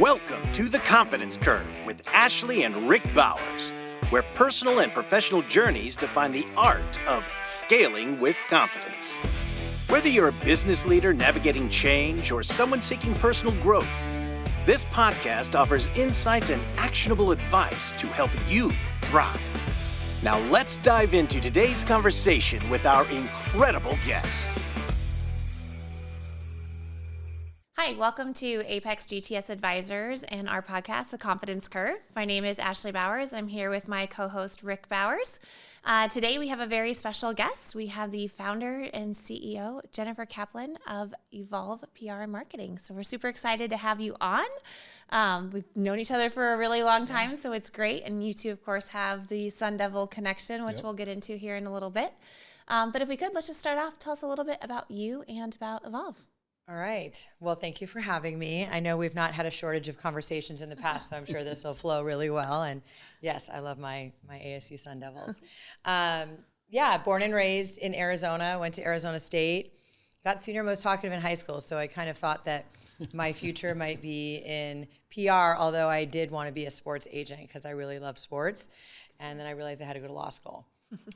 Welcome to The Confidence Curve with Ashley and Rick Bowers, where personal and professional journeys define the art of scaling with confidence. Whether you're a business leader navigating change or someone seeking personal growth, this podcast offers insights and actionable advice to help you thrive. Now let's dive into today's conversation with our incredible guest. Hi, welcome to Apex GTS Advisors and our podcast, The Confidence Curve. My name is Ashley Bowers. I'm here with my co-host, Rick Bowers. Today, we have a very special guest. We have the founder and CEO, Jennifer Kaplan of Evolve PR and Marketing. So we're super excited to have you on. We've known each other for a really long time, so it's great. And you two, of course, have the Sun Devil connection, which we'll get into here in a little bit. But if we could, let's just start off. Tell us a little bit about you and about Evolve. All right. Well, thank you for having me. I know we've not had a shortage of conversations in the past, so I'm sure this will flow really well. And yes, I love my ASU Sun Devils. Born and raised in Arizona, went to Arizona State, got senior most talkative in high school. So I kind of thought that my future might be in PR, although I did want to be a sports agent because I really love sports. And then I realized I had to go to law school.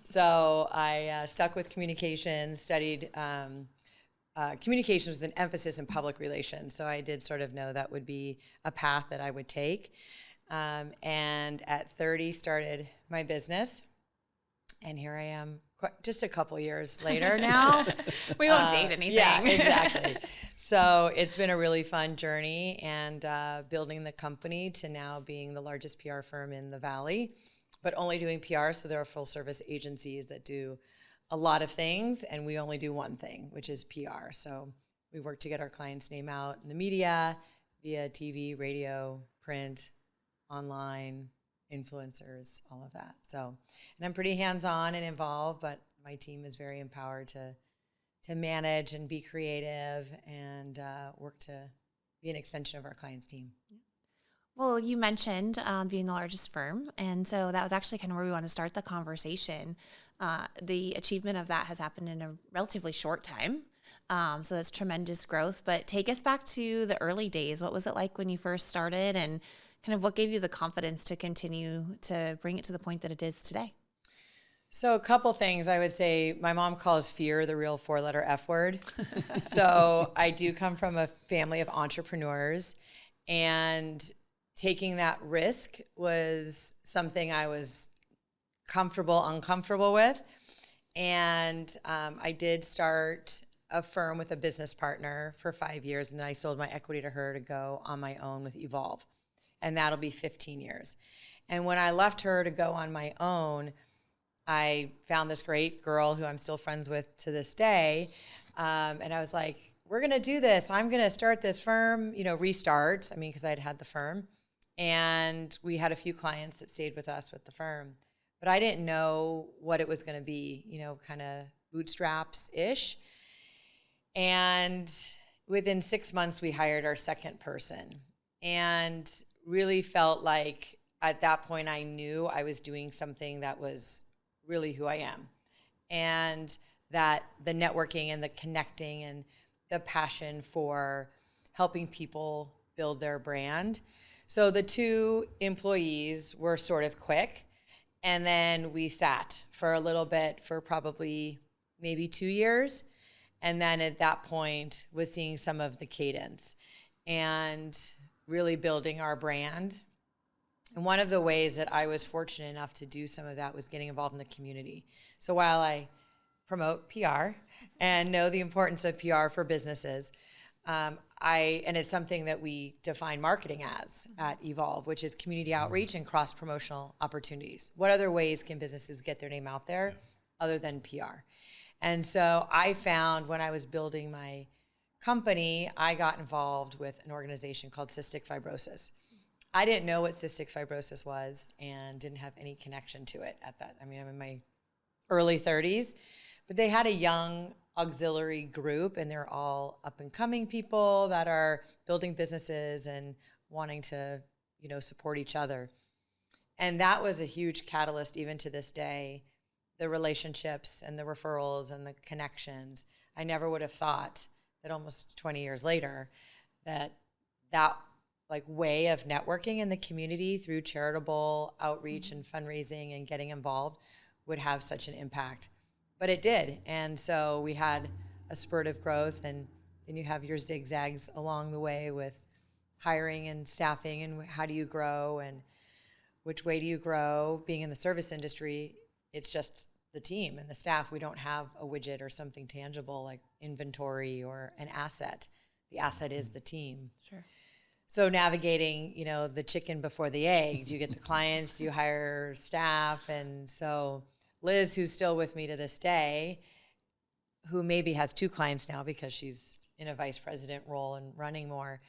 So I stuck with communications, studied communications with an emphasis in public relations. So I did sort of know that would be a path that I would take. And at 30, started my business. And here I am just a couple years later now. We won't date anything. Yeah, exactly. So it's been a really fun journey and building the company to now being the largest PR firm in the Valley, but only doing PR. So there are full service agencies that do a lot of things, and we only do one thing, which is PR. So we work to get our clients' name out in the media, via TV, radio, print, online, influencers, all of that. So, and I'm pretty hands-on and involved, but my team is very empowered to manage and be creative and work to be an extension of our clients' team. Well, you mentioned being the largest firm, and so that was actually kind of where we want to start the conversation. The achievement of that has happened in a relatively short time, so that's tremendous growth. But take us back to the early days. What was it like when you first started, and kind of what gave you the confidence to continue to bring it to the point that it is today? So a couple things I would say. My mom calls fear the real four-letter F word. So I do come from a family of entrepreneurs, and taking that risk was something I was uncomfortable with. And I did start a firm with a business partner for 5 years, and then I sold my equity to her to go on my own with Evolve. And that'll be 15 years. And when I left her to go on my own, I found this great girl who I'm still friends with to this day. And I was like, we're going to do this. I'm going to start this firm, restart. Because I'd had the firm. And we had a few clients that stayed with us with the firm. But I didn't know what it was going to be, kind of bootstraps-ish. And within 6 months, we hired our second person. And really felt like at that point, I knew I was doing something that was really who I am. And that the networking and the connecting and the passion for helping people build their brand. So the two employees were sort of quick, and then we sat for a little bit for probably maybe 2 years, and then at that point was seeing some of the cadence and really building our brand. And one of the ways that I was fortunate enough to do some of that was getting involved in the community. So while I promote PR and know the importance of PR for businesses, and it's something that we define marketing as at Evolve, which is community outreach and cross-promotional opportunities. What other ways can businesses get their name out there other than PR? And so I found when I was building my company, I got involved with an organization called Cystic Fibrosis. I didn't know what cystic fibrosis was and didn't have any connection to it at that. I'm in my early 30s, but they had a young auxiliary group, and they're all up and coming people that are building businesses and wanting to, support each other. And that was a huge catalyst even to this day, the relationships and the referrals and the connections. I never would have thought that almost 20 years later that like way of networking in the community through charitable outreach and fundraising and getting involved would have such an impact. But it did. And so we had a spurt of growth, and then you have your zigzags along the way with hiring and staffing and how do you grow and which way do you grow. Being in the service industry, it's just the team and the staff. We don't have a widget or something tangible like inventory or an asset. The asset is the team. Sure. So navigating, the chicken before the egg. Do you get the clients? Do you hire staff? And so Liz, who's still with me to this day, who maybe has 2 clients now because she's in a vice president role and running more,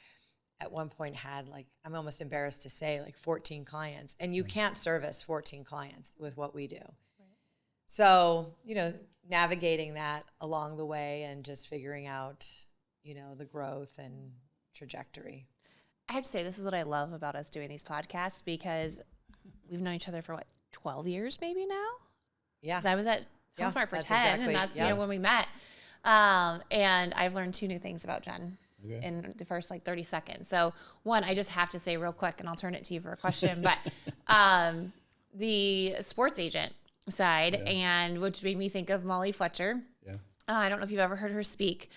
at one point had I'm almost embarrassed to say 14 clients. And you can't service 14 clients with what we do. Right. So, navigating that along the way and just figuring out, the growth and trajectory. I have to say, this is what I love about us doing these podcasts, because we've known each other for 12 years maybe now? Yeah. I was at HubSmart for 10, exactly, and that's when we met. And I've learned 2 new things about Jen in the first 30 seconds. So one, I just have to say real quick, and I'll turn it to you for a question, but the sports agent side, and which made me think of Molly Fletcher. Yeah. I don't know if you've ever heard her speak.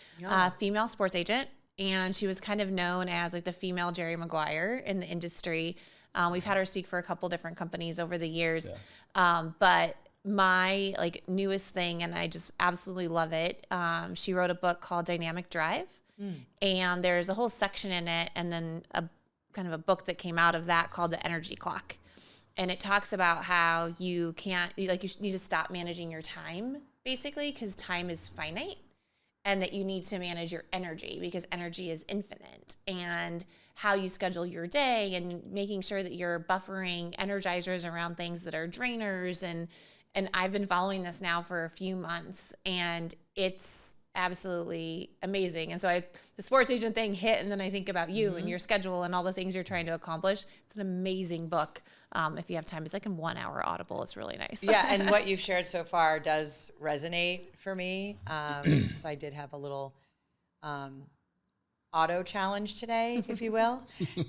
Female sports agent, and she was kind of known as the female Jerry Maguire in the industry. We've had her speak for a couple different companies over the years. But my newest thing, and I just absolutely love it, she wrote a book called Dynamic Drive. And there's a whole section in it, and then a kind of a book that came out of that called The Energy Clock. And it talks about how you need to stop managing your time, basically, because time is finite, and that you need to manage your energy because energy is infinite, and how you schedule your day and making sure that you're buffering energizers around things that are drainers. And I've been following this now for a few months, and it's absolutely amazing. And so the sports agent thing hit, and then I think about you and your schedule and all the things you're trying to accomplish. It's an amazing book. If you have time, it's in 1 hour Audible. It's really nice. Yeah, and what you've shared so far does resonate for me. So I did have a little auto challenge today, if you will.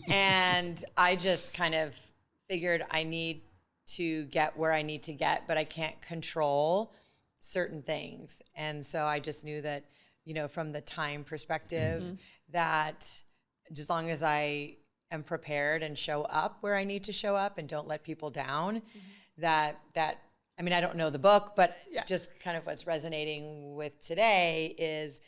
And I just kind of figured I need to get where I need to get, but I can't control certain things. And so I just knew that, from the time perspective, that as long as I am prepared and show up where I need to show up and don't let people down, I don't know the book, but just kind of what's resonating with today is,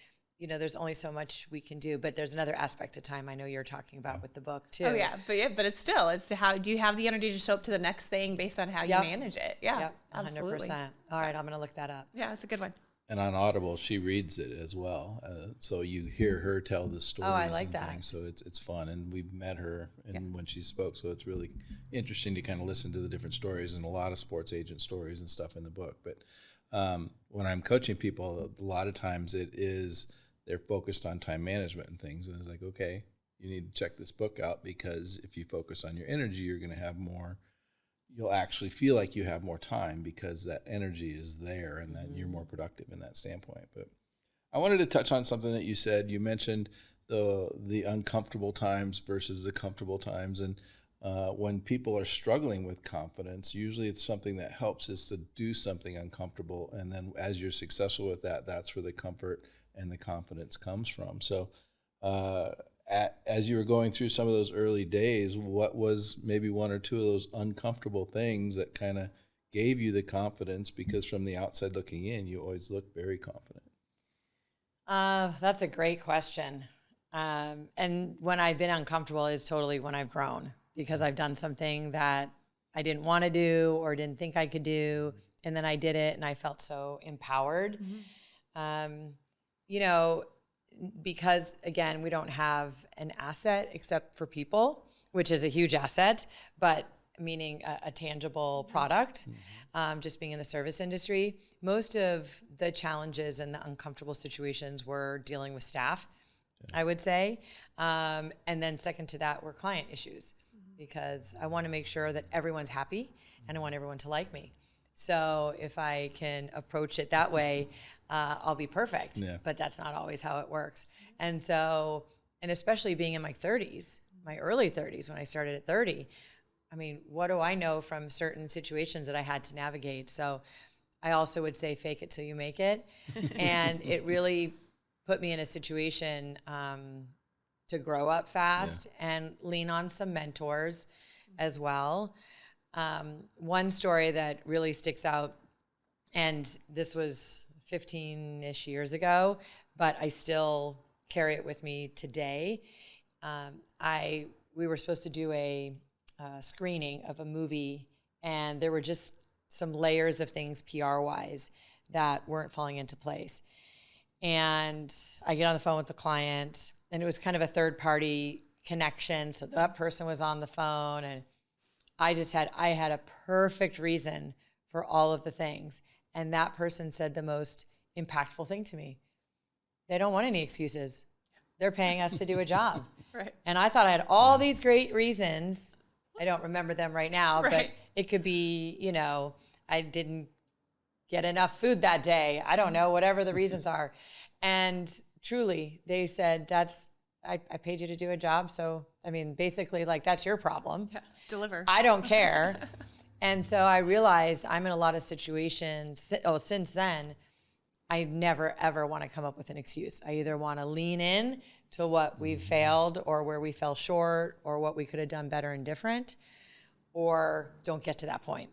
there's only so much we can do, but there's another aspect of time I know you're talking about with the book too. Oh yeah, but it's still, how do you have the energy to show up to the next thing based on how you manage it? Yeah, yep, 100%. Absolutely. All right, I'm going to look that up. Yeah, it's a good one. And on Audible, she reads it as well, so you hear her tell the stories. Oh, I like and that. Things, so it's fun, and we've met her when she spoke, so it's really interesting to kind of listen to the different stories, and a lot of sports agent stories and stuff in the book. But when I'm coaching people, a lot of times they're focused on time management and things, and it's okay, you need to check this book out, because if you focus on your energy, you're going to have more. You'll actually feel like you have more time because that energy is there, and that you're more productive in that standpoint. But I wanted to touch on something that you said. You mentioned the uncomfortable times versus the comfortable times, and when people are struggling with confidence, usually it's something that helps is to do something uncomfortable, and then as you're successful with that, that's where the comfort and the confidence comes from. So as you were going through some of those early days, what was maybe 1 or 2 of those uncomfortable things that kind of gave you the confidence? Because from the outside looking in, you always look very confident. That's a great question. And when I've been uncomfortable is totally when I've grown, because I've done something that I didn't want to do or didn't think I could do, and then I did it and I felt so empowered. Because again, we don't have an asset except for people, which is a huge asset, but meaning a tangible product, just being in the service industry. Most of the challenges and the uncomfortable situations were dealing with staff, I would say. And then second to that were client issues, because I want to make sure that everyone's happy and I want everyone to like me. So if I can approach it that way, I'll be perfect. Yeah. But that's not always how it works. And so, and especially being in my 30s, my early 30s when I started at 30. I mean, what do I know from certain situations that I had to navigate? So I also would say fake it till you make it. And it really put me in a situation to grow up fast and lean on some mentors as well. One story that really sticks out, and this was 15-ish years ago, but I still carry it with me today. We were supposed to do a screening of a movie, and there were just some layers of things PR-wise that weren't falling into place. And I get on the phone with the client, and it was kind of a third-party connection. So that person was on the phone, and I had a perfect reason for all of the things. And that person said the most impactful thing to me. They don't want any excuses. They're paying us to do a job. Right. And I thought I had all these great reasons. I don't remember them right now, but it could be, I didn't get enough food that day. I don't know, whatever the reasons are. And truly, they said, I paid you to do a job. So, I mean, basically, like, that's your problem. Yeah. Deliver. I don't care. And so I realized I'm in a lot of situations. Since then, I never, ever want to come up with an excuse. I either want to lean in to what we've failed or where we fell short or what we could have done better and different, or don't get to that point.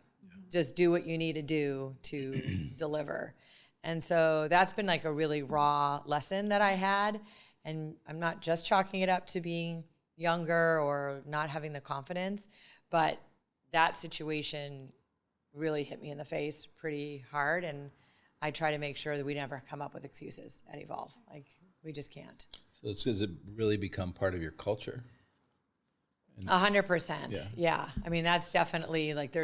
Just do what you need to do to deliver. And so that's been like a really raw lesson that I had. And I'm not just chalking it up to being younger or not having the confidence, but that situation really hit me in the face pretty hard. And I try to make sure that we never come up with excuses at Evolve. Like, we just can't. So has it really become part of your culture? 100%. Yeah. I mean, that's definitely like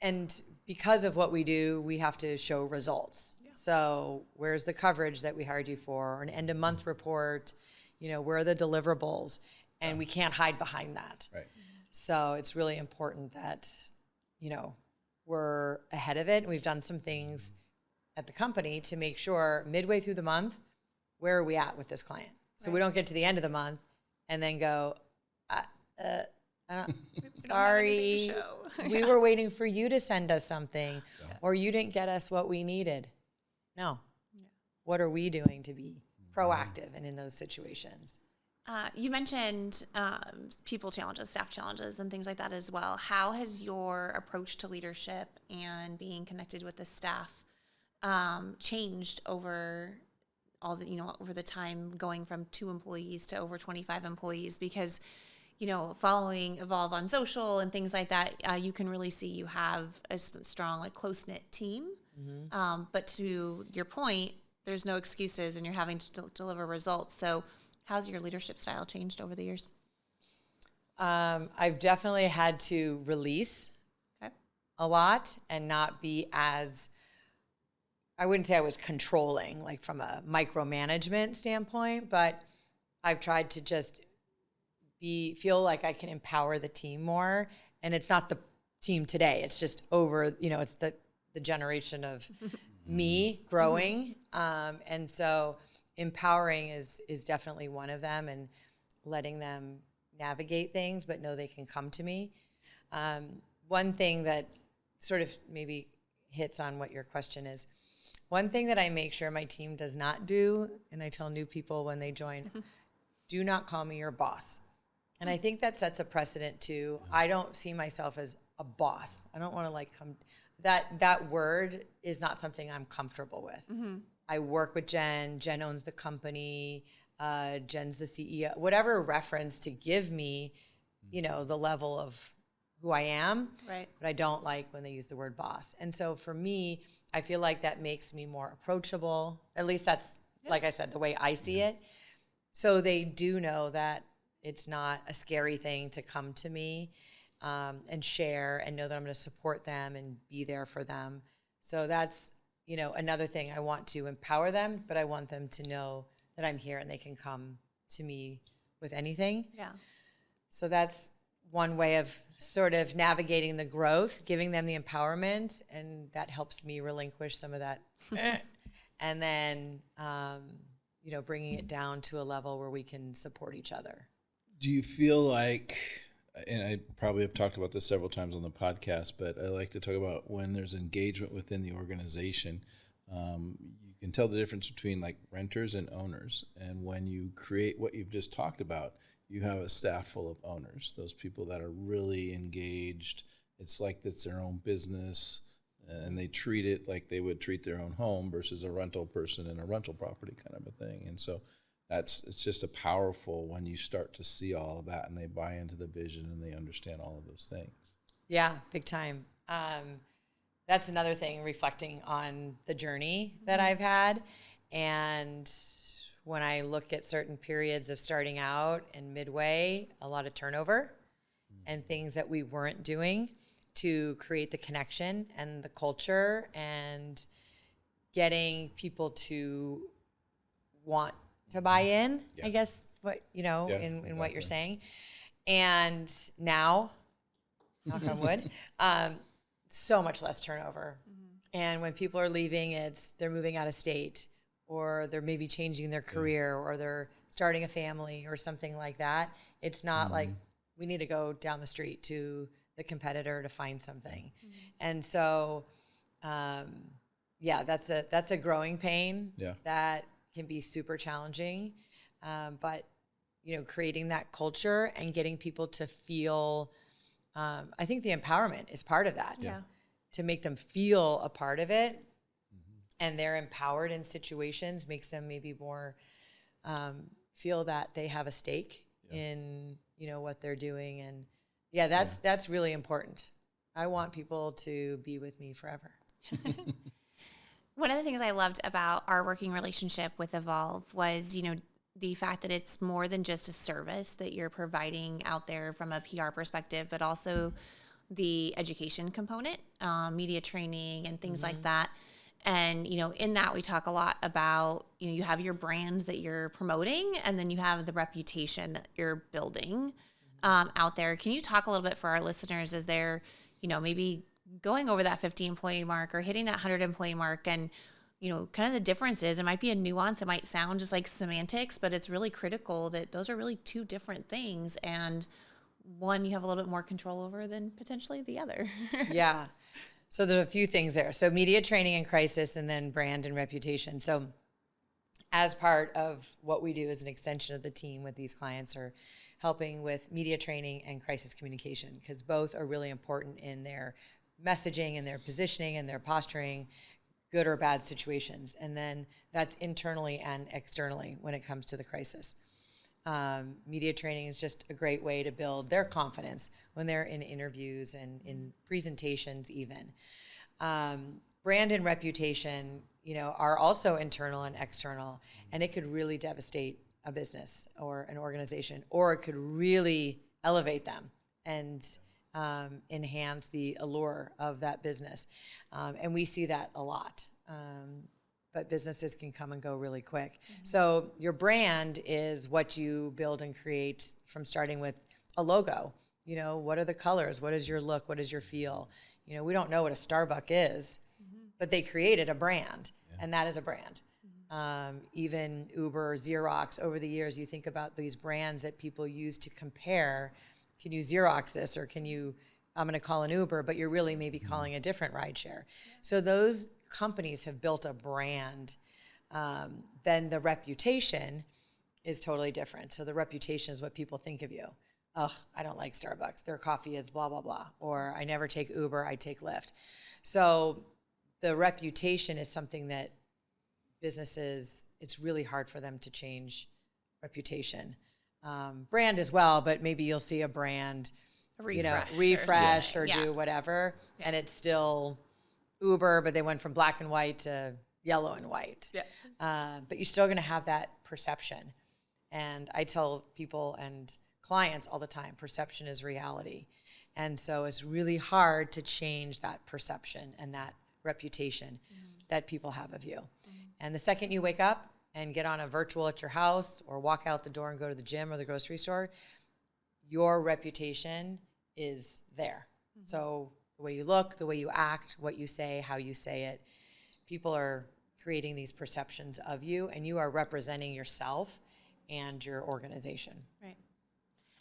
and because of what we do, we have to show results. Yeah. So where's the coverage that we hired you for, or an end of month report? Where are the deliverables? And we can't hide behind that. Right. So it's really important that, we're ahead of it. And we've done some things at the company to make sure midway through the month, where are we at with this client? So we don't get to the end of the month and then go, sorry, we were waiting for you to send us something, or you didn't get us what we needed. No. Yeah. What are we doing to be proactive and in those situations? You mentioned people challenges, staff challenges, and things like that as well. How has your approach to leadership and being connected with the staff changed over over the time, going from 2 employees to over 25 employees? Because, following Evolve on social and things like that, you can really see you have a strong, like, close-knit team. Mm-hmm. But to your point, there's no excuses and you're having to deliver results. So how's your leadership style changed over the years? I've definitely had to release a lot and not be as, I wouldn't say I was controlling, like from a micromanagement standpoint, but I've tried to just feel like I can empower the team more. And it's not the team today. It's just over, it's the generation of me growing. And so empowering is definitely one of them, and letting them navigate things, but know they can come to me. One thing that sort of maybe hits on what your question is, one thing that I make sure my team does not do, and I tell new people when they join, do not call me your boss. And I think that sets a precedent too. I don't see myself as a boss. I don't want to come. That word is not something I'm comfortable with. Mm-hmm. I work with Jen. Jen owns the company. Jen's the CEO. Whatever reference to give me, the level of who I am. Right. But I don't like when they use the word boss. And so for me, I feel like that makes me more approachable. At least that's, like I said, the way I see it. So they do know that it's not a scary thing to come to me and share, and know that I'm going to support them and be there for them. So that's, another thing. I want to empower them, but I want them to know that I'm here and they can come to me with anything. Yeah. So that's one way of sort of navigating the growth, giving them the empowerment, and that helps me relinquish some of that. And then, bringing it down to a level where we can support each other. Do you feel like, and I probably have talked about this several times on the podcast, but I like to talk about when there's engagement within the organization, you can tell the difference between like renters and owners. And when you create what you've just talked about, you have a staff full of owners, those people that are really engaged. It's like it's their own business, and they treat it like they would treat their own home versus a rental person in a rental property kind of a thing. And so it's just a powerful when you start to see all of that and they buy into the vision and they understand all of those things. Yeah, big time. That's another thing, reflecting on the journey that I've had. And when I look at certain periods of starting out and midway, a lot of turnover and things that we weren't doing to create the connection and the culture and getting people to want to buy in, I guess, what, in exactly. What you're saying. And now, knock on wood, so much less turnover. And when people are leaving, they're moving out of state, or they're maybe changing their career, or they're starting a family or something like that. It's not like we need to go down the street to the competitor to find something. And so, that's a growing pain that can be super challenging. But, creating that culture and getting people to feel, I think the empowerment is part of that. Yeah. To make them feel a part of it, and they're empowered in situations makes them maybe more feel that they have a stake in, what they're doing. And that's really important. I want people to be with me forever. One of the things I loved about our working relationship with Evolve was, the fact that it's more than just a service that you're providing out there from a PR perspective, but also the education component, media training and things like that. And, in that we talk a lot about, you have your brand that you're promoting, and then you have the reputation that you're building out there. Can you talk a little bit for our listeners as they're, maybe going over that 50 employee mark or hitting that 100 employee mark, and, kind of the differences? It might be a nuance. It might sound just like semantics, but it's really critical that those are really two different things. And one you have a little bit more control over than potentially the other. Yeah. So there's a few things there. So media training and crisis, and then brand and reputation. So as part of what we do as an extension of the team with these clients, are helping with media training and crisis communication, because both are really important in their messaging and their positioning and their posturing, good or bad situations. And then that's internally and externally when it comes to the crisis. Media training is just a great way to build their confidence when they're in interviews and in presentations even. Brand and reputation, are also internal and external, and it could really devastate a business or an organization, or it could really elevate them and enhance the allure of that business. And we see that a lot. But businesses can come and go really quick. So your brand is what you build and create from starting with a logo. What are the colors? What is your look? What is your feel? We don't know what a Starbucks is, but they created a brand, and that is a brand. Even Uber, Xerox, over the years, you think about these brands that people use to compare. Can you Xerox this, or I'm going to call an Uber, but you're really maybe calling a different rideshare. So those companies have built a brand. Then the reputation is totally different. So the reputation is what people think of you. Oh, I don't like Starbucks. Their coffee is blah, blah, blah. Or I never take Uber, I take Lyft. So the reputation is something that businesses, it's really hard for them to change reputation. Brand as well, but maybe you'll see a brand refresh or do whatever, and it's still Uber, but they went from black and white to yellow and white. But you're still going to have that perception. And I tell people and clients all the time, perception is reality. And so it's really hard to change that perception and that reputation that people have of you. And the second you wake up and get on a virtual at your house, or walk out the door and go to the gym or the grocery store, your reputation is there. So the way you look, the way you act, what you say, how you say it, people are creating these perceptions of you, and you are representing yourself and your organization. Right.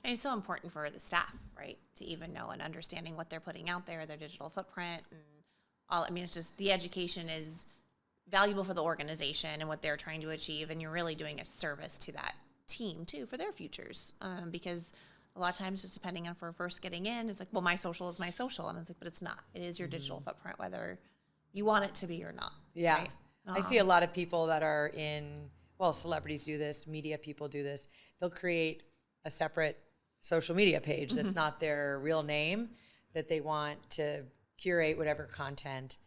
And it's so important for the staff, right, to even know and understanding what they're putting out there, their digital footprint, and all. I mean, it's just the education is valuable for the organization and what they're trying to achieve, and you're really doing a service to that team too for their futures, because a lot of times, just depending on if we're first getting in, it's like, well, my social is my social, and it's like, but it's not. It is your digital footprint, whether you want it to be or not. Yeah. Right? I see a lot of people that are in, well, celebrities do this, media people do this. They'll create a separate social media page that's not their real name, that they want to curate whatever content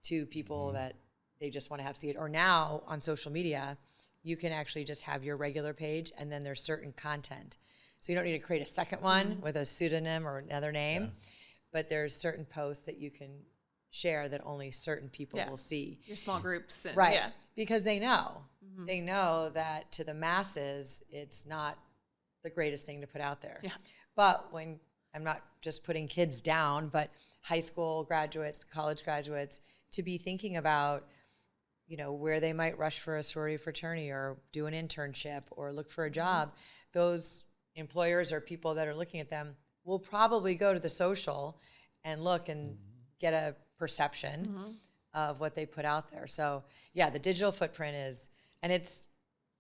to people that they just want to have see it. Or now on social media, you can actually just have your regular page and then there's certain content. So you don't need to create a second one with a pseudonym or another name, but there's certain posts that you can share that only certain people will see. Your small groups. And, Right. Because they know. They know that to the masses, it's not the greatest thing to put out there. Yeah. But when, I'm not just putting kids down, but high school graduates, college graduates, to be thinking about, you know, where they might rush for a sorority fraternity or do an internship or look for a job, those employers or people that are looking at them will probably go to the social and look and get a perception of what they put out there. So yeah, the digital footprint is, and it's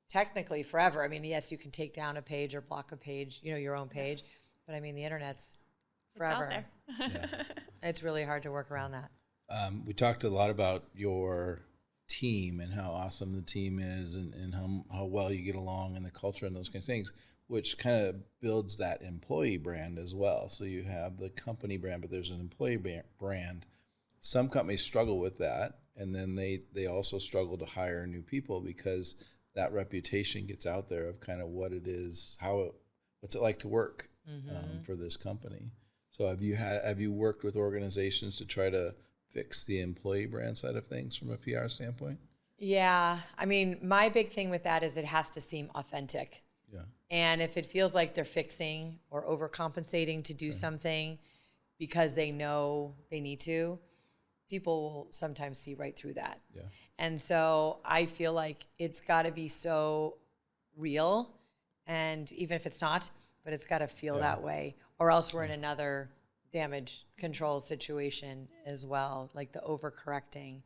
technically forever. I mean, yes, you can take down a page or block a page, you know, your own page, but I mean, the internet's forever. It's out there. It's really hard to work around that. We talked a lot about your team and how awesome the team is and how well you get along and the culture and those kinds of things, which kind of builds that employee brand as well. So you have the company brand, but there's an employee brand. Some companies struggle with that, and then they also struggle to hire new people because that reputation gets out there of kind of what it is, what's it like to work for this company. So have you worked with organizations to try to fix the employee brand side of things from a PR standpoint? Yeah. I mean, my big thing with that is it has to seem authentic. Yeah. And if it feels like they're fixing or overcompensating to do something because they know they need to, people will sometimes see right through that. Yeah. And so I feel like it's got to be so real, and even if it's not, but it's got to feel that way, or else we're in another damage control situation as well, like the overcorrecting.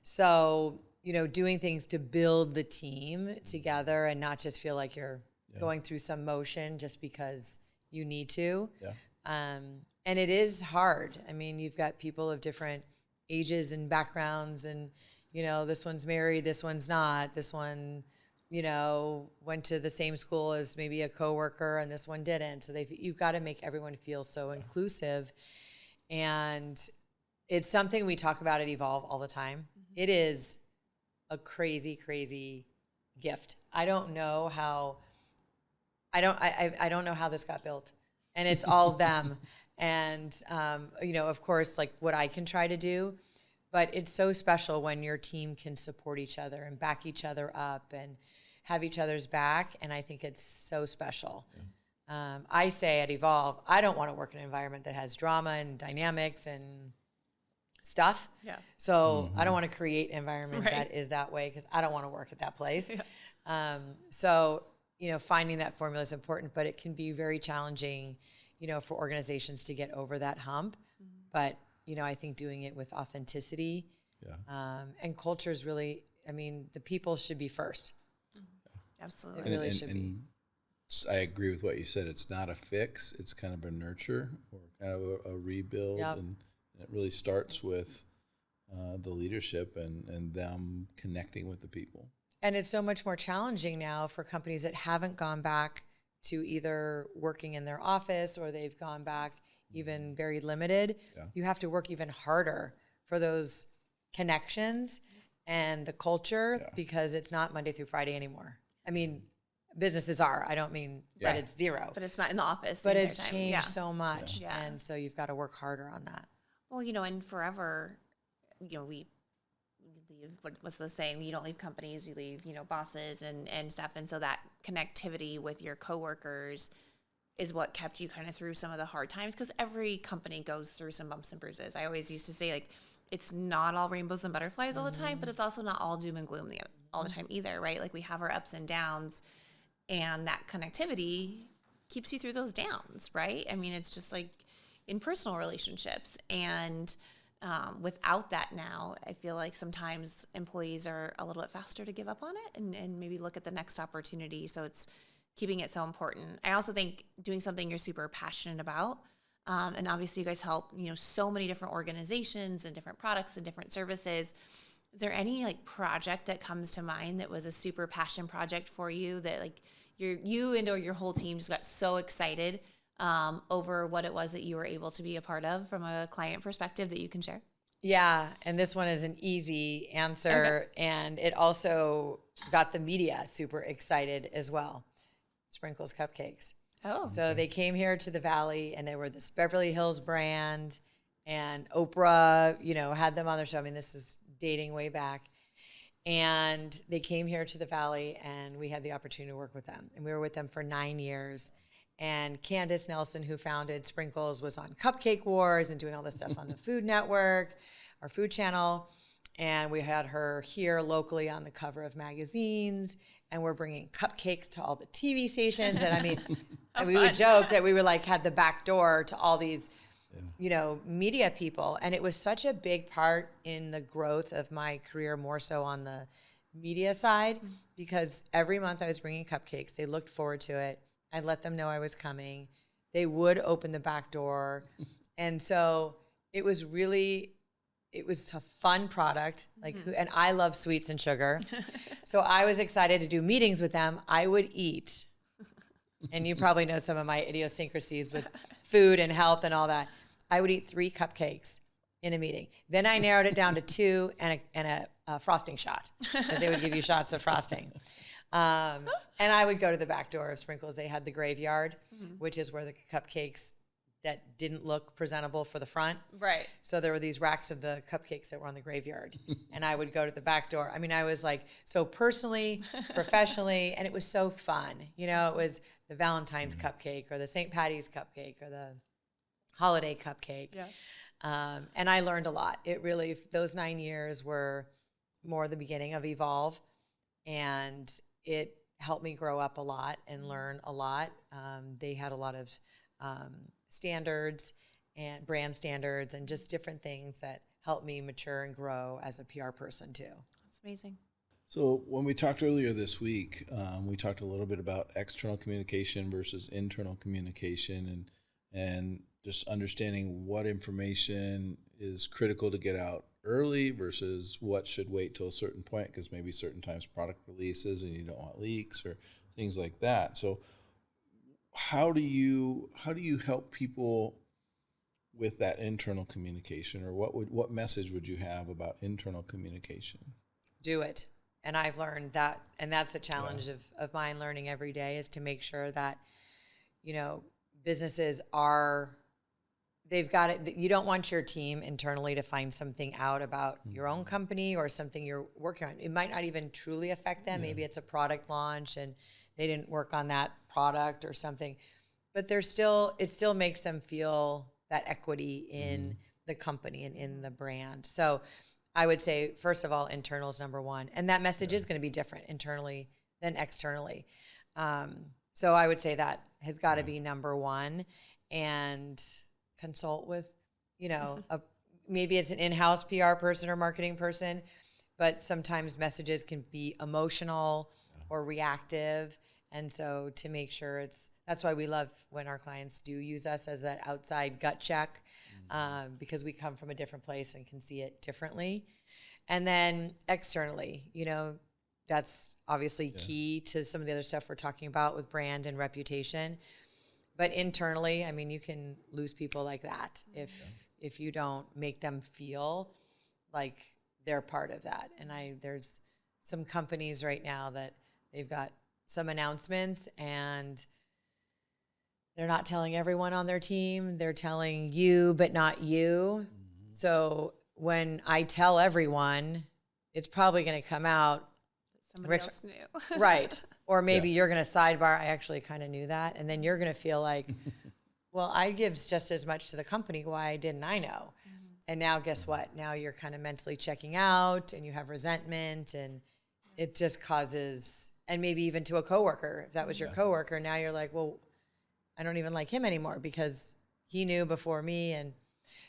So, you know, doing things to build the team together and not just feel like you're going through some motion just because you need to. Yeah. And it is hard. I mean, you've got people of different ages and backgrounds, and, you know, this one's married, this one's not, this one, you know, went to the same school as maybe a coworker and this one didn't. So you've got to make everyone feel so inclusive. And it's something we talk about at Evolve all the time. It is a crazy, crazy gift. I don't know how this got built, and it's all them. And, you know, of course, like what I can try to do, but it's so special when your team can support each other and back each other up and have each other's back. And I think it's so special. Yeah. I say at Evolve, I don't want to work in an environment that has drama and dynamics and stuff. Yeah. So I don't want to create an environment that is that way, because I don't want to work at that place. Yeah. So, you know, finding that formula is important, but it can be very challenging, you know, for organizations to get over that hump. But, you know, I think doing it with authenticity and culture is really, I mean, the people should be first. Absolutely. It really should be. I agree with what you said. It's not a fix. It's kind of a nurture or kind of a rebuild. Yep. And it really starts with the leadership and them connecting with the people. And it's so much more challenging now for companies that haven't gone back to either working in their office or they've gone back even very limited. Yeah. You have to work even harder for those connections and the culture because it's not Monday through Friday anymore. I mean, businesses are. I don't mean that it's zero. But it's not in the office. But it's changed so much. Yeah. And so you've got to work harder on that. Well, you know, and forever, you know, we leave, what's the saying? You don't leave companies, you leave, you know, bosses and stuff. And so that connectivity with your coworkers is what kept you kind of through some of the hard times, because every company goes through some bumps and bruises. I always used to say, like, it's not all rainbows and butterflies all the time, but it's also not all doom and gloom all the time either, right? Like, we have our ups and downs, and that connectivity keeps you through those downs, right? I mean, it's just like in personal relationships. And without that now, I feel like sometimes employees are a little bit faster to give up on it and maybe look at the next opportunity. So it's keeping it so important. I also think doing something you're super passionate about, and obviously you guys help, so many different organizations and different products and different services. Is there any like project that comes to mind that was a super passion project for you that like you and or your whole team just got so excited over what it was that you were able to be a part of from a client perspective that you can share? Yeah, and this one is an easy answer, and it also got the media super excited as well. Sprinkles Cupcakes. Oh. So they came here to the Valley, and they were this Beverly Hills brand, and Oprah, had them on their show. I mean, this is dating way back. And they came here to the Valley, and we had the opportunity to work with them. And we were with them for 9 years. And Candace Nelson, who founded Sprinkles, was on Cupcake Wars and doing all this stuff on the Food Network, our food channel. And we had her here locally on the cover of magazines. And we're bringing cupcakes to all the TV stations. And I mean, we would joke that we were like, had the back door to all these, media people. And it was such a big part in the growth of my career, more so on the media side, because every month I was bringing cupcakes. They looked forward to it. I'd let them know I was coming. They would open the back door. And so it was a fun product. And I love sweets and sugar. So I was excited to do meetings with them. I would eat. And you probably know some of my idiosyncrasies with food and health and all that. I would eat 3 cupcakes in a meeting. Then I narrowed it down to 2 and a frosting shot, because they would give you shots of frosting. And I would go to the back door of Sprinkles. They had the graveyard, which is where the cupcakes that didn't look presentable for the front. Right. So there were these racks of the cupcakes that were on the graveyard. And I would go to the back door. I mean, I was like, so personally, professionally, and it was so fun. It was the Valentine's cupcake or the St. Patty's cupcake or the holiday cupcake. Yeah. And I learned a lot. It really, those 9 years were more the beginning of Evolve. And it helped me grow up a lot and learn a lot. They had a lot of standards and brand standards and just different things that helped me mature and grow as a PR person too. That's amazing. So when we talked earlier this week, we talked a little bit about external communication versus internal communication and just understanding what information is critical to get out early versus what should wait till a certain point, because maybe certain times product releases and you don't want leaks or things like that. So how do you help people with that internal communication, or what message would you have about internal communication? Do it. And I've learned that, and that's a challenge of mine learning every day, is to make sure that, businesses they've got it. You don't want your team internally to find something out about your own company or something you're working on. It might not even truly affect them. Yeah. Maybe it's a product launch and they didn't work on that product or something, but it still makes them feel that equity in the company and in the brand. So I would say, first of all, internal is number one. And that message is going to be different internally than externally. So I would say that has got to be number one, and consult with, maybe it's an in-house PR person or marketing person, but sometimes messages can be emotional or reactive. And so to make sure that's why we love when our clients do use us as that outside gut check, because we come from a different place and can see it differently. And then externally, that's obviously key to some of the other stuff we're talking about with brand and reputation. But internally, I mean, you can lose people like that if you don't make them feel like they're part of that. And there's some companies right now that they've got some announcements and they're not telling everyone on their team. They're telling you, but not you. So when I tell everyone, it's probably going to come out. Somebody else knew. Right. Or maybe you're going to sidebar, I actually kind of knew that. And then you're going to feel like, well, I give just as much to the company. Why didn't I know? And now guess what? Now you're kind of mentally checking out and you have resentment, and it just causes, and maybe even to a coworker, if that was your coworker, now you're like, well, I don't even like him anymore because he knew before me. And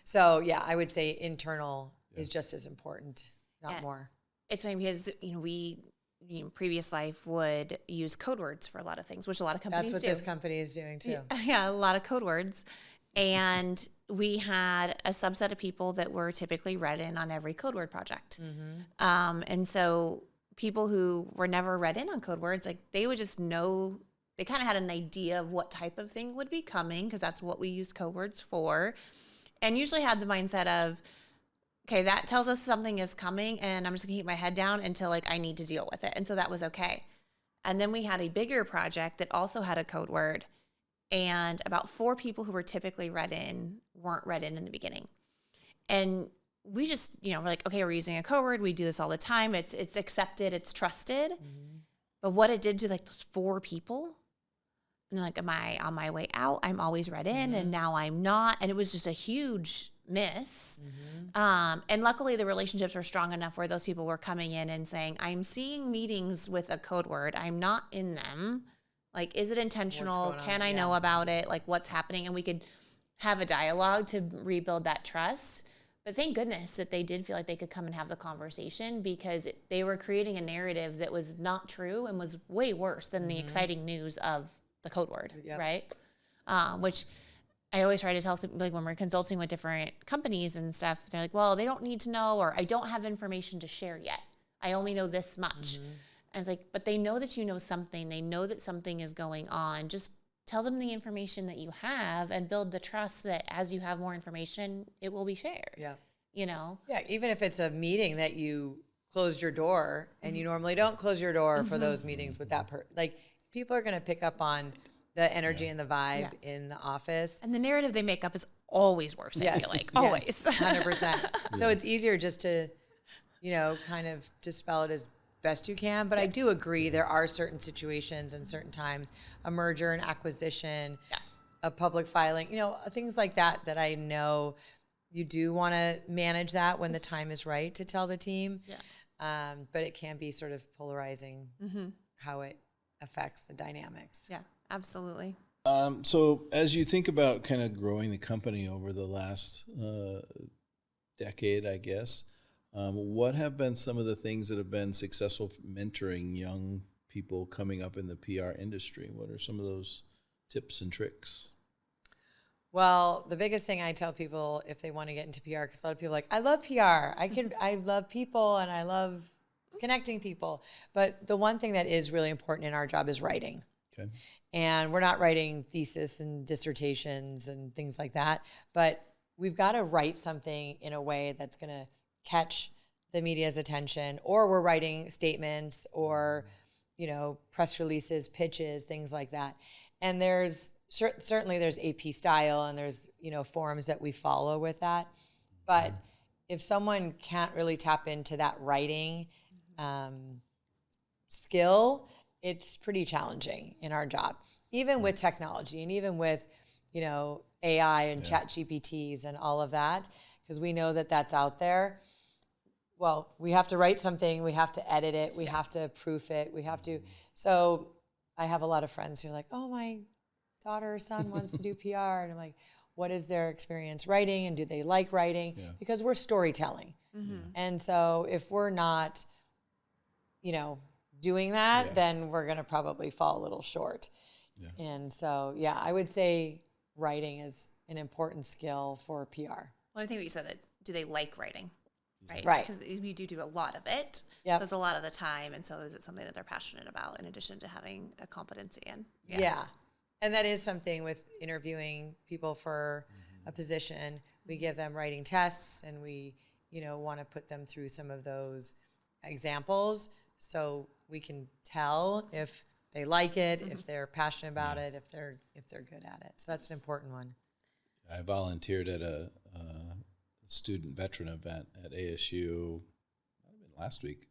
so, yeah, I would say internal is just as important, not more. It's funny because, we, previous life would use code words for a lot of things, which a lot of companies do. That's what this company is doing too. Yeah, a lot of code words. And we had a subset of people that were typically read in on every code word project. And so people who were never read in on code words, like they would just know, they kind of had an idea of what type of thing would be coming because that's what we used code words for. And usually had the mindset of, okay, that tells us something is coming and I'm just gonna keep my head down until like I need to deal with it. And so that was okay. And then we had a bigger project that also had a code word, and about 4 people who were typically read in weren't read in the beginning. And we just, we're like, okay, we're using a code word. We do this all the time. It's accepted. It's trusted. But what it did to like those 4 people, and they're like, am I on my way out? I'm always read in and now I'm not. And it was just a huge miss. And luckily the relationships were strong enough where those people were coming in and saying, I'm seeing meetings with a code word. I'm not in them. Like, is it intentional? Can I know about it? Like, what's happening? And we could have a dialogue to rebuild that trust. But thank goodness that they did feel like they could come and have the conversation, because they were creating a narrative that was not true and was way worse than the exciting news of the code word, right? Which I always try to tell, like when we're consulting with different companies and stuff, they're like, well, they don't need to know, or I don't have information to share yet. I only know this much. And it's like, but they know that you know something. They know that something is going on. Just tell them the information that you have and build the trust that as you have more information, it will be shared. Yeah. Yeah, even if it's a meeting that you closed your door and you normally don't close your door for those meetings with that like people are going to pick up on the energy and the vibe in the office. And the narrative they make up is always worse, I feel like. Always. 100%. So it's easier just to, kind of dispel it as best you can. But I do agree there are certain situations and certain times, a merger, an acquisition, a public filing, things like that I know you do want to manage that when the time is right to tell the team. But it can be sort of polarizing how it affects the dynamics. Yeah, absolutely. So as you think about kind of growing the company over the last decade, I guess, what have been some of the things that have been successful mentoring young people coming up in the PR industry? What are some of those tips and tricks? Well, the biggest thing I tell people if they want to get into PR, because a lot of people are like, I love PR. I love people and I love connecting people. But the one thing that is really important in our job is writing. Okay. And we're not writing thesis and dissertations and things like that, but we've got to write something in a way that's going to catch the media's attention, or we're writing statements or, press releases, pitches, things like that. And there's certainly there's AP style and there's, forms that we follow with that. But if someone can't really tap into that writing skill, it's pretty challenging in our job, even with technology and even with, AI and chat GPTs and all of that, because we know that that's out there. Well, we have to write something, we have to edit it, we have to proof it, we have to. So I have a lot of friends who are like, oh, my daughter or son wants to do PR. And I'm like, what is their experience writing? And do they like writing? Yeah. Because we're storytelling. And so if we're not, doing that, then we're going to probably fall a little short. Yeah. And so, I would say writing is an important skill for PR. Well, I think what you said, that do they like writing? Right. Because we do a lot of it. So it's a lot of the time. And so is it something that they're passionate about in addition to having a competency in? Yeah. And that is something with interviewing people for a position. We give them writing tests and we, want to put them through some of those examples so we can tell if they like it, if they're passionate about it, if they're good at it. So that's an important one. I volunteered at a student veteran event at ASU last week,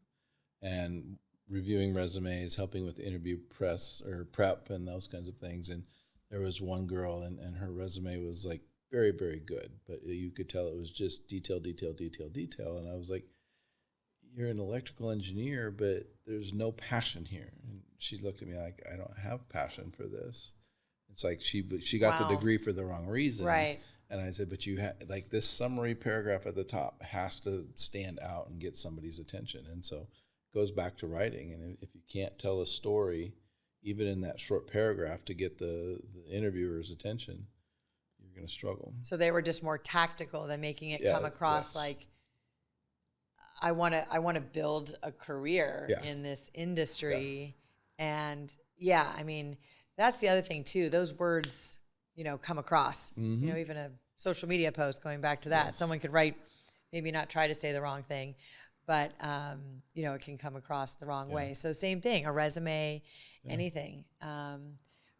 and reviewing resumes, helping with interview prep and those kinds of things. And there was one girl and her resume was like very, very good, but you could tell it was just detail. And I was like, you're an electrical engineer, but there's no passion here. And she looked at me like, I don't have passion for this. It's like she got the degree for the wrong reason. Right. And I said, but you like this summary paragraph at the top has to stand out and get somebody's attention. And so it goes back to writing. And if you can't tell a story, even in that short paragraph, to get the interviewer's attention, you're going to struggle. So they were just more tactical than making it come across like, I want to build a career in this industry. Yeah. And I mean, that's the other thing too. Those words, come across, even a social media post, going back to that, someone could write, maybe not try to say the wrong thing, but, it can come across the wrong way. So same thing, a resume, anything,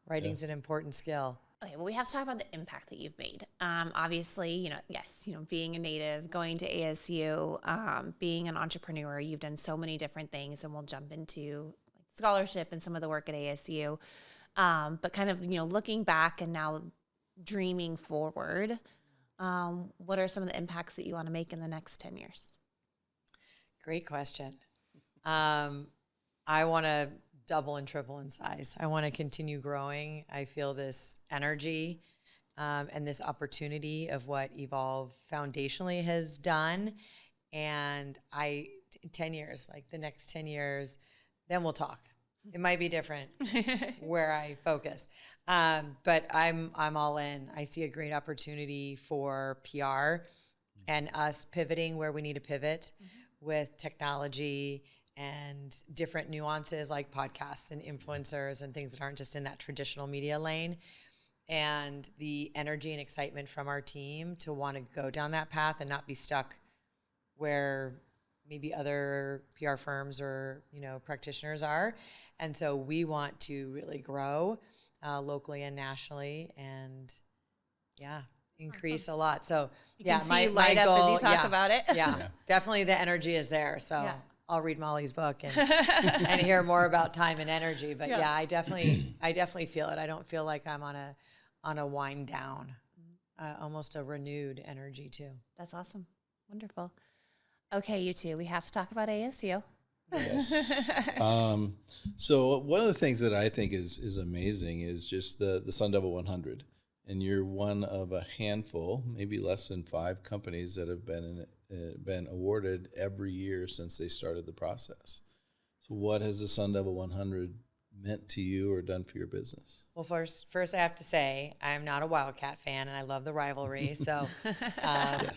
writing's an important skill. Okay, well, we have to talk about the impact that you've made. Obviously, being a native, going to ASU, being an entrepreneur, you've done so many different things, and we'll jump into scholarship and some of the work at ASU. But kind of, looking back and now dreaming forward, what are some of the impacts that you want to make in the next 10 years? Great question. I want to double and triple in size. I want to continue growing. I feel this energy and this opportunity of what Evolve foundationally has done. And 10 years, like the next 10 years, then we'll talk. It might be different where I focus. But I'm all in. I see a great opportunity for PR and us pivoting where we need to pivot with technology and different nuances like podcasts and influencers and things that aren't just in that traditional media lane. And the energy and excitement from our team to want to go down that path and not be stuck where maybe other PR firms or, practitioners are. And so we want to really grow locally and nationally and increase a lot. So my goal, as you talk about it. Definitely the energy is there. So I'll read Molly's book and and hear more about time and energy. But I definitely feel it. I don't feel like I'm on a wind down, almost a renewed energy too. That's awesome. Wonderful. Okay, you two, we have to talk about ASU. Yes. So one of the things that I think is amazing is just the Sun Devil 100. And you're one of a handful, maybe less than 5 companies that have been awarded every year since they started the process. So what has the Sun Devil 100 meant to you or done for your business? Well, first I have to say I'm not a Wildcat fan, and I love the rivalry. So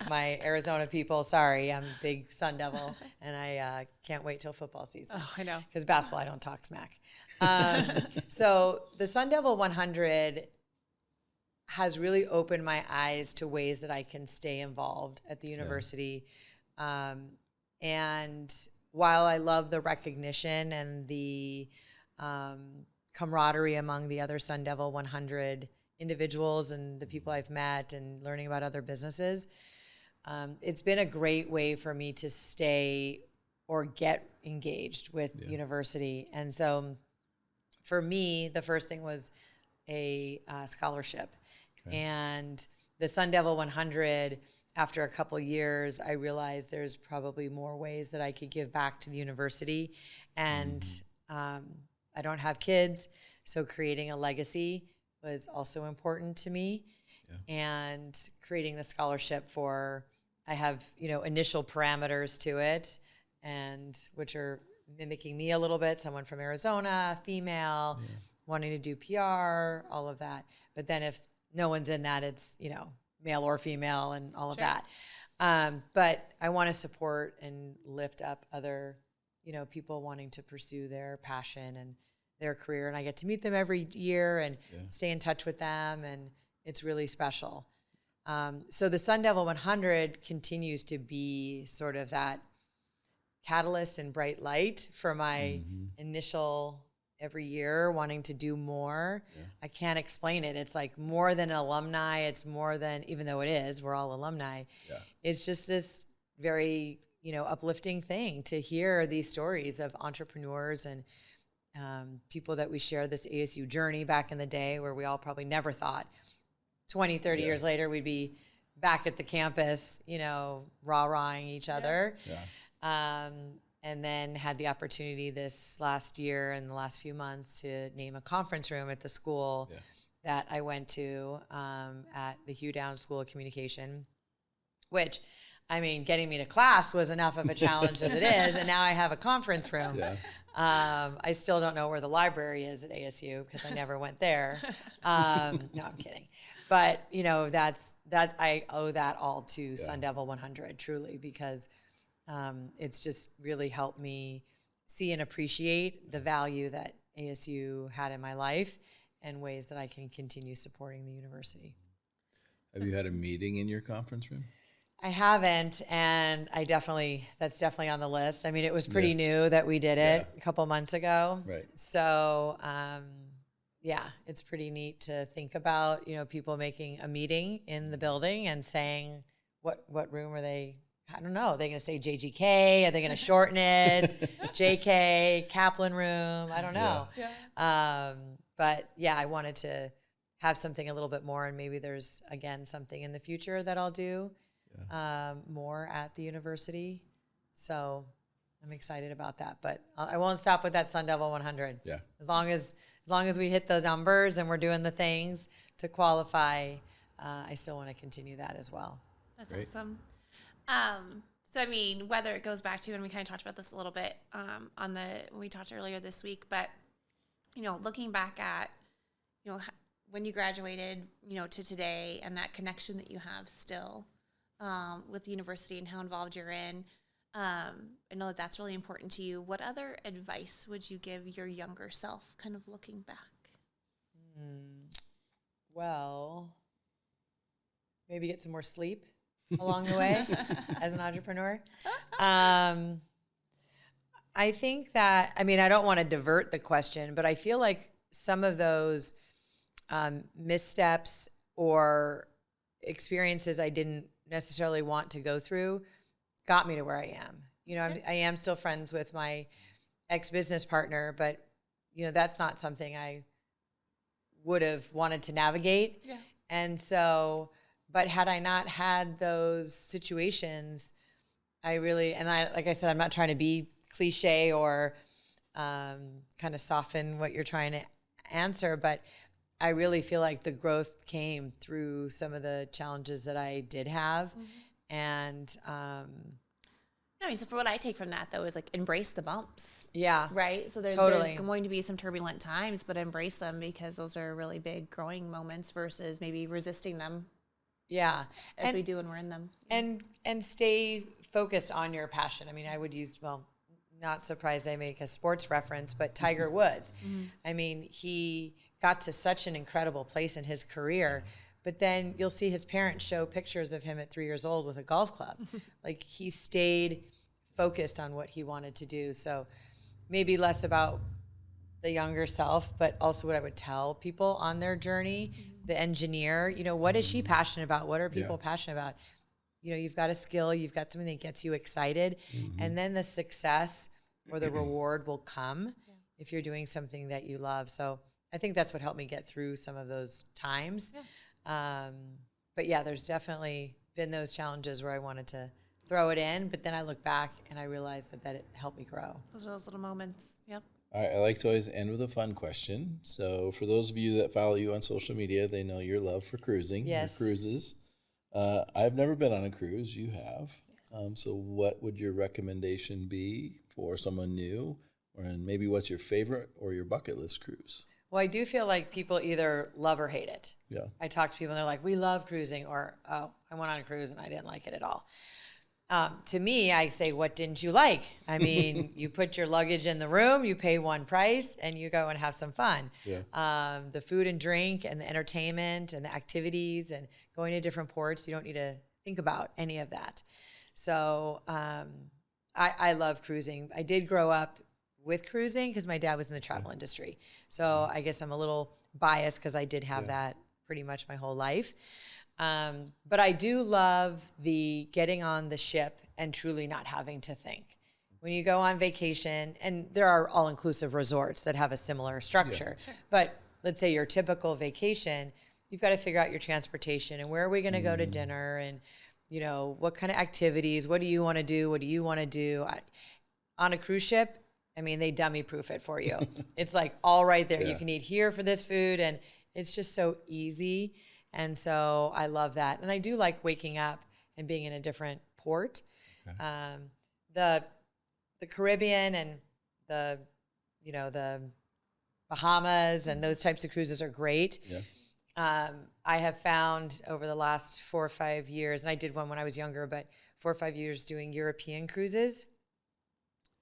my Arizona people, sorry, I'm a big Sun Devil, and I can't wait till football season. Oh, I know. Because basketball, I don't talk smack. So the Sun Devil 100 has really opened my eyes to ways that I can stay involved at the university. And while I love the recognition and the camaraderie among the other Sun Devil 100 individuals and the people I've met and learning about other businesses, it's been a great way for me to stay or get engaged with university. And so for me, the first thing was a scholarship. And the Sun Devil 100, after a couple years, I realized there's probably more ways that I could give back to the university. And I don't have kids, so creating a legacy was also important to me. And creating the scholarship I have, initial parameters to it, and which are mimicking me a little bit, someone from Arizona, female, wanting to do PR, all of that. But then if no one's in that, it's, male or female and all of that. But I want to support and lift up other, people wanting to pursue their passion and their career. And I get to meet them every year and stay in touch with them. And it's really special. So the Sun Devil 100 continues to be sort of that catalyst and bright light for my initial every year wanting to do more. I can't explain it. It's like more than an alumni. It's more than, even though it is, we're all alumni. It's just this very, uplifting thing to hear these stories of entrepreneurs and people that we share this ASU journey back in the day where we all probably never thought 20, 30 years later we'd be back at the campus, rah-rahing each other. And then had the opportunity this last year and the last few months to name a conference room at the school that I went to at the Hugh Downs School of Communication, which, I mean, getting me to class was enough of a challenge as it is, and now I have a conference room. Yeah. I still don't know where the library is at ASU because I never went there. No, I'm kidding. But, you know, that I owe that all to Sun Devil 100, truly, because it's just really helped me see and appreciate the value that ASU had in my life and ways that I can continue supporting the university. Have you had a meeting in your conference room? I haven't, and that's definitely on the list. I mean, it was pretty new that we did it a couple months ago. Right. So, yeah, it's pretty neat to think about, you know, people making a meeting in the building and saying, what room are they? I don't know. Are they going to say JGK? Are they going to shorten it? JK, Kaplan room? I don't know. Yeah. But yeah, I wanted to have something a little bit more, and maybe there's, again, something in the future that I'll do more at the university. So I'm excited about that. But I won't stop with that Sun Devil 100. Yeah. As long as we hit the numbers and we're doing the things to qualify, I still want to continue that as well. That's awesome. So, I mean, whether it goes back to, and we kind of talked about this a little bit when we talked earlier this week, but, you know, looking back at, you know, when you graduated, you know, to today and that connection that you have still with the university and how involved you're in, I know that that's really important to you. What other advice would you give your younger self kind of looking back? Well, maybe get some more sleep along the way as an entrepreneur. I think that, I mean, I don't want to divert the question, but I feel like some of those missteps or experiences I didn't necessarily want to go through got me to where I am. You know, I am still friends with my ex-business partner, but, you know, that's not something I would have wanted to navigate. Yeah. And so, but had I not had those situations, like I said, I'm not trying to be cliche or kind of soften what you're trying to answer, but I really feel like the growth came through some of the challenges that I did have. Mm-hmm. And no, so for what I take from that, though, is like embrace the bumps. Yeah. Right? So there's going to be some turbulent times, but embrace them because those are really big growing moments versus maybe resisting them. Yeah. As we do when we're in them. And stay focused on your passion. I mean, I would use, not surprised I make a sports reference, but Tiger Woods. Mm-hmm. I mean, he got to such an incredible place in his career, but then you'll see his parents show pictures of him at 3 years old with a golf club. Like, he stayed focused on what he wanted to do. So maybe less about the younger self, but also what I would tell people on their journey. Mm-hmm. The engineer, you know, what is she passionate about? What are people passionate about? You know, you've got a skill, you've got something that gets you excited, and then the success or the reward will come if you're doing something that you love. So I think that's what helped me get through some of those times. Yeah. But yeah, there's definitely been those challenges where I wanted to throw it in, but then I look back and I realized that it helped me grow. Those are those little moments. Yep. All right, I like to always end with a fun question. So for those of you that follow you on social media, they know your love for cruising, your cruises. I've never been on a cruise. You have. Yes. So what would your recommendation be for someone new? And maybe what's your favorite or your bucket list cruise? Well, I do feel like people either love or hate it. Yeah. I talk to people and they're like, we love cruising, or, oh, I went on a cruise and I didn't like it at all. To me, I say, what didn't you like? I mean, you put your luggage in the room, you pay one price, and you go and have some fun. Yeah. The food and drink and the entertainment and the activities and going to different ports, you don't need to think about any of that. So I love cruising. I did grow up with cruising because my dad was in the travel industry. So I guess I'm a little biased because I did have that pretty much my whole life. But I do love the getting on the ship and truly not having to think. When you go on vacation, and there are all-inclusive resorts that have a similar structure, but let's say your typical vacation, you've got to figure out your transportation and where are we going to go to dinner, and you know, what kind of activities, what do you want to do, what do you want to do? On a cruise ship, I mean, they dummy proof it for you. It's like all right there. Yeah. You can eat here for this food, and It's just so easy. And so I love that. And I do like waking up and being in a different port. Okay. The Caribbean and the Bahamas and those types of cruises are great. Yeah. I have found over the last 4 or 5 years, and I did one when I was younger, but 4 or 5 years doing European cruises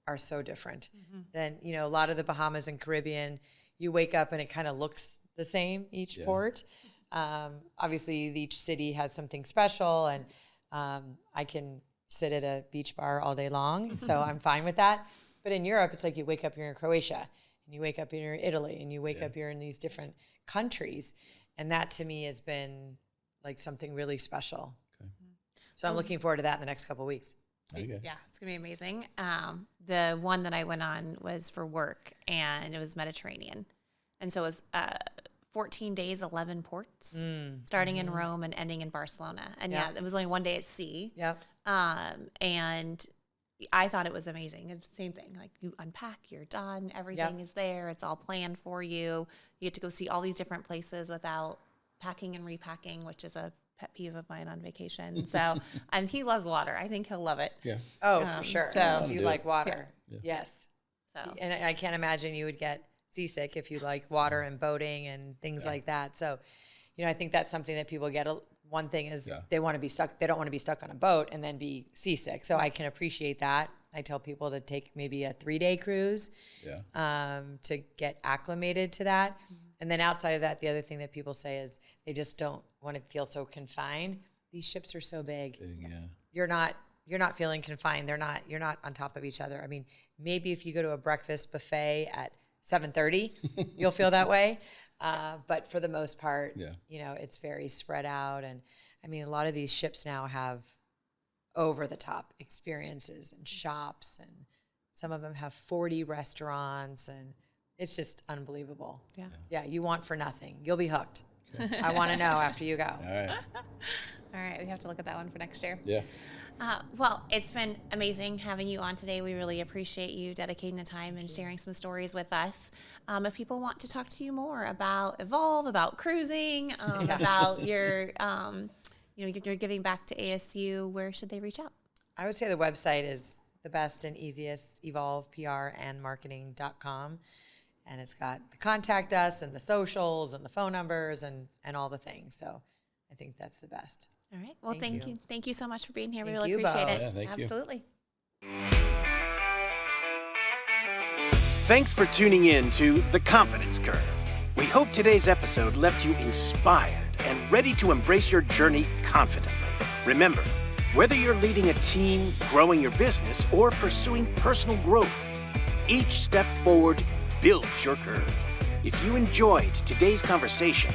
are so different than, a lot of the Bahamas and Caribbean. You wake up and it kind of looks the same each port. Obviously, each city has something special, and I can sit at a beach bar all day long, so I'm fine with that. But in Europe, it's like you wake up, you're in Croatia, and you wake up, you're in Italy, and you wake up, you're in these different countries. And that to me has been like something really special. Okay. So I'm looking forward to that in the next couple of weeks. Okay. Yeah, it's going to be amazing. The one that I went on was for work, and it was Mediterranean. And so it was 14 days, 11 ports, starting in Rome and ending in Barcelona. And it was only 1 day at sea. Yep. And I thought it was amazing. It's the same thing. Like, you unpack, you're done, everything is there, it's all planned for you. You get to go see all these different places without packing and repacking, which is a pet peeve of mine on vacation. So, and he loves water. I think he'll love it. Yeah. Oh, for sure. So if you like water, yes. So, and I can't imagine you would get seasick if you like water and boating and things like that. So, I think that's something that people get. One thing is they want to be stuck. They don't want to be stuck on a boat and then be seasick. So I can appreciate that. I tell people to take maybe a 3-day cruise to get acclimated to that. And then outside of that, the other thing that people say is they just don't want to feel so confined. These ships are so big. You're not feeling confined. You're not on top of each other. I mean, maybe if you go to a breakfast buffet at 7:30, you'll feel that way. But for the most part, it's very spread out. And I mean, a lot of these ships now have over the top experiences and shops, and some of them have 40 restaurants, and it's just unbelievable. Yeah. Yeah. You want for nothing. You'll be hooked. Okay. I want to know after you go. All right. All right. We have to look at that one for next year. Yeah. Well, it's been amazing having you on today. We really appreciate you dedicating the time and sharing some stories with us. If people want to talk to you more about Evolve, about cruising, about your, you're giving back to ASU, where should they reach out? I would say the website is the best and easiest, evolveprandmarketing.com. And it's got the contact us and the socials and the phone numbers and all the things. So I think that's the best. All right. Well, thank you. Thank you so much for being here. Thank we really you, appreciate Bo. it. Yeah, thank you. Absolutely. Thanks for tuning in to The Confidence Curve. We hope today's episode left you inspired and ready to embrace your journey confidently. Remember, whether you're leading a team, growing your business, or pursuing personal growth, each step forward builds your curve. If you enjoyed today's conversation,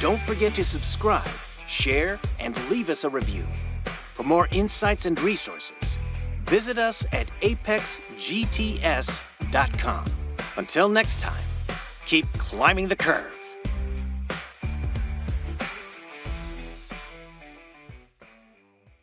don't forget to subscribe, share, and leave us a review. For more insights and resources, visit us at apexgts.com. Until next time, keep climbing the curve.